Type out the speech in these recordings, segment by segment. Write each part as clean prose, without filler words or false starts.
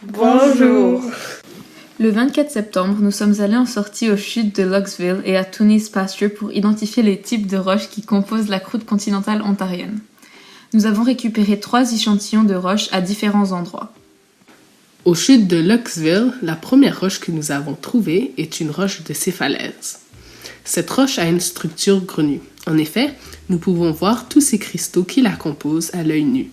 Bonjour. Le 24 septembre, nous sommes allés en sortie aux chutes de Luxville et à Tunis Pasture pour identifier les types de roches qui composent la croûte continentale ontarienne. Nous avons récupéré 3 échantillons de roches à différents endroits. Aux chutes de Luxville, la première roche que nous avons trouvée est une roche de ces falaises. Cette roche a une structure grenue. En effet, nous pouvons voir tous ces cristaux qui la composent à l'œil nu.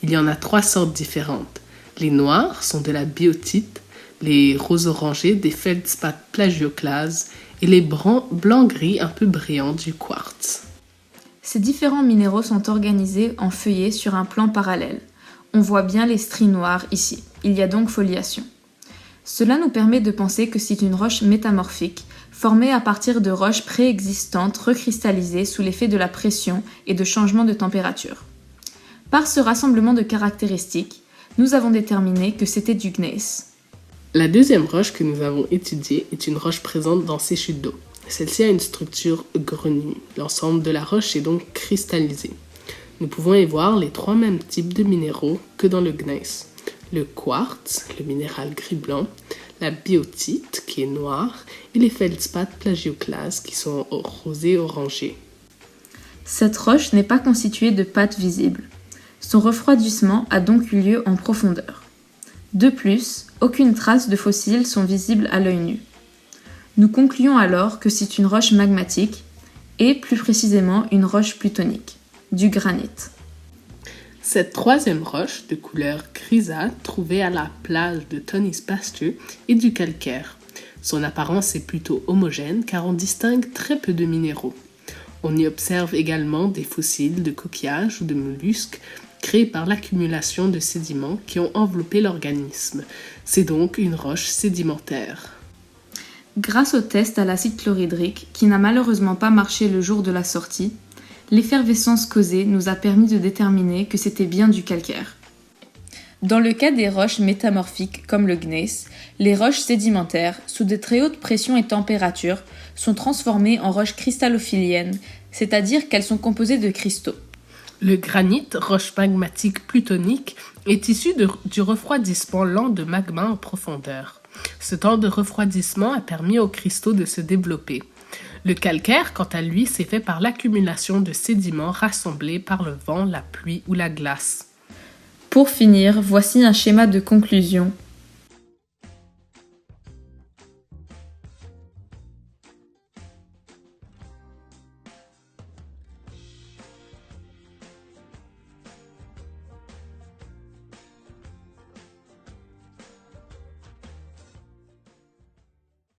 Il y en a 3 sortes différentes. Les noirs sont de la biotite, les roses-orangés des feldspath plagioclase et les blancs-gris un peu brillants du quartz. Ces différents minéraux sont organisés en feuillets sur un plan parallèle. On voit bien les stries noires ici. Il y a donc foliation. Cela nous permet de penser que c'est une roche métamorphique, formée à partir de roches préexistantes recristallisées sous l'effet de la pression et de changements de température. Par ce rassemblement de caractéristiques, nous avons déterminé que c'était du gneiss. La deuxième roche que nous avons étudiée est une roche présente dans ces chutes d'eau. Celle-ci a une structure grenue. L'ensemble de la roche est donc cristallisé. Nous pouvons y voir les 3 mêmes types de minéraux que dans le gneiss. Le quartz, le minéral gris-blanc, la biotite, qui est noire, et les feldspath plagioclase, qui sont rosés-orangés. Cette roche n'est pas constituée de pâte visible. Son refroidissement a donc eu lieu en profondeur. De plus, aucune trace de fossiles sont visibles à l'œil nu. Nous concluons alors que c'est une roche magmatique et plus précisément une roche plutonique, du granit. Cette troisième roche de couleur grisâtre trouvée à la plage de Tunis Pasture est du calcaire. Son apparence est plutôt homogène car on distingue très peu de minéraux. On y observe également des fossiles de coquillages ou de mollusques créés par l'accumulation de sédiments qui ont enveloppé l'organisme. C'est donc une roche sédimentaire. Grâce au test à l'acide chlorhydrique, qui n'a malheureusement pas marché le jour de la sortie, l'effervescence causée nous a permis de déterminer que c'était bien du calcaire. Dans le cas des roches métamorphiques comme le gneiss, les roches sédimentaires, sous de très hautes pressions et températures, sont transformées en roches cristallophiliennes, c'est-à-dire qu'elles sont composées de cristaux. Le granit, roche magmatique plutonique, est issu du refroidissement lent de magma en profondeur. Ce temps de refroidissement a permis aux cristaux de se développer. Le calcaire, quant à lui, s'est fait par l'accumulation de sédiments rassemblés par le vent, la pluie ou la glace. Pour finir, voici un schéma de conclusion